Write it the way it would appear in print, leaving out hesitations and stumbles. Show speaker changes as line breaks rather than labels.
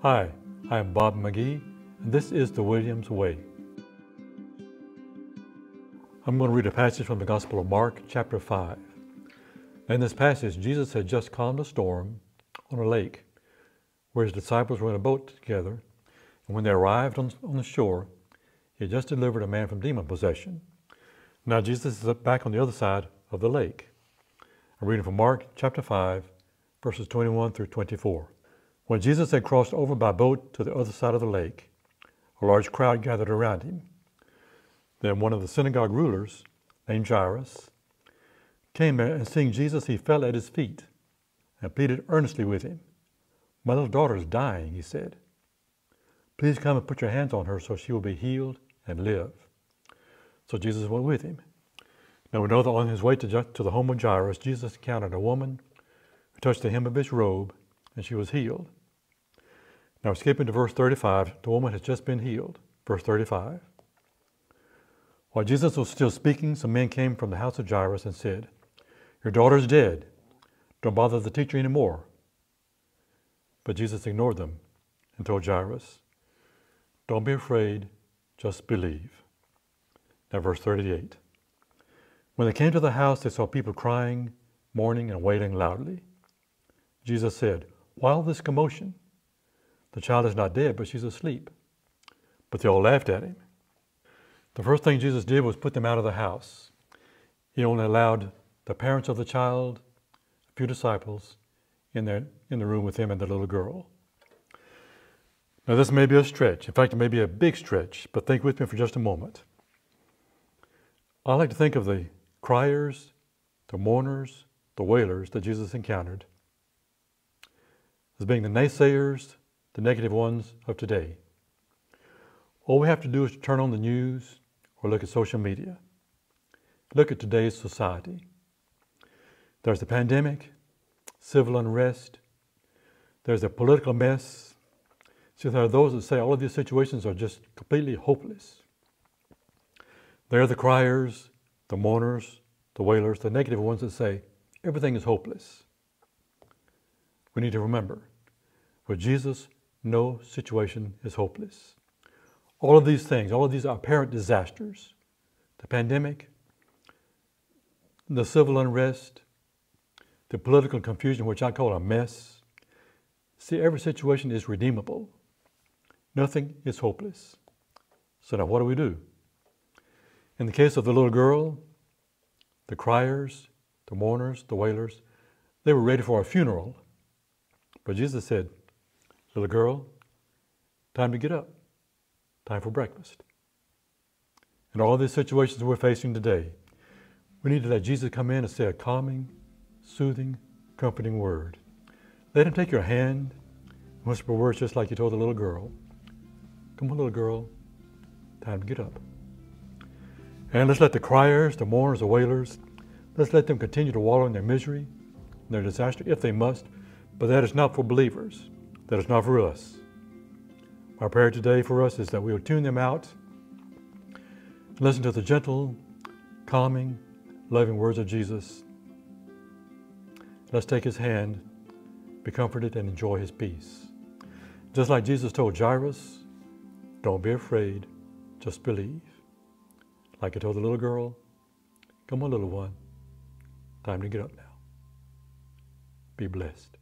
Hi, I am Bob Magee, and this is the Williams Way. I'm going to read a passage from the Gospel of Mark, chapter 5. In this passage, Jesus had just calmed a storm on a lake where his disciples were in a boat together, and when they arrived on the shore, he had just delivered a man from demon possession. Now Jesus is back on the other side of the lake. I'm reading from Mark, chapter 5, verses 21 through 24. When Jesus had crossed over by boat to the other side of the lake, a large crowd gathered around him. Then one of the synagogue rulers, named Jairus, came there, and seeing Jesus, he fell at his feet and pleaded earnestly with him. "My little daughter is dying," he said. "Please come and put your hands on her so she will be healed and live." So Jesus went with him. Now we know that on his way to the home of Jairus, Jesus encountered a woman who touched the hem of his robe, and she was healed. Now skipping to verse 35, the woman has just been healed. Verse 35. While Jesus was still speaking, some men came from the house of Jairus and said, "Your daughter is dead. Don't bother the teacher anymore." But Jesus ignored them and told Jairus, "Don't be afraid, just believe." Now verse 38. When they came to the house, they saw people crying, mourning, and wailing loudly. Jesus said, "Why all this commotion? The child is not dead, but she's asleep." But they all laughed at him. The first thing Jesus did was put them out of the house. He only allowed the parents of the child, a few disciples, in the room with him and the little girl. Now this may be a stretch. In fact, it may be a big stretch, but think with me for just a moment. I like to think of the criers, the mourners, the wailers that Jesus encountered as being the naysayers, the negative ones of today. All we have to do is to turn on the news or look at social media. Look at today's society. There's the pandemic, civil unrest, there's a political mess. See, there are those that say all of these situations are just completely hopeless. There are the criers, the mourners, the wailers, the negative ones that say everything is hopeless. We need to remember, with Jesus, no situation is hopeless. All of these things, all of these apparent disasters, the pandemic, the civil unrest, the political confusion, which I call a mess. See, every situation is redeemable. Nothing is hopeless. So now what do we do? In the case of the little girl, the criers, the mourners, the wailers, they were ready for a funeral. But Jesus said, "Little girl, time to get up. Time for breakfast." In all of these situations we're facing today, we need to let Jesus come in and say a calming, soothing, comforting word. Let him take your hand and whisper words just like you told the little girl. "Come on, little girl, time to get up." And let's let the criers, the mourners, the wailers, let's let them continue to wallow in their misery, in their disaster, if they must, but that is not for believers. That is not for us. Our prayer today for us is that we will tune them out and listen to the gentle, calming, loving words of Jesus. Let's take his hand, be comforted, and enjoy his peace. Just like Jesus told Jairus, "Don't be afraid, just believe." Like I told the little girl, "Come on, little one, time to get up now." Be blessed.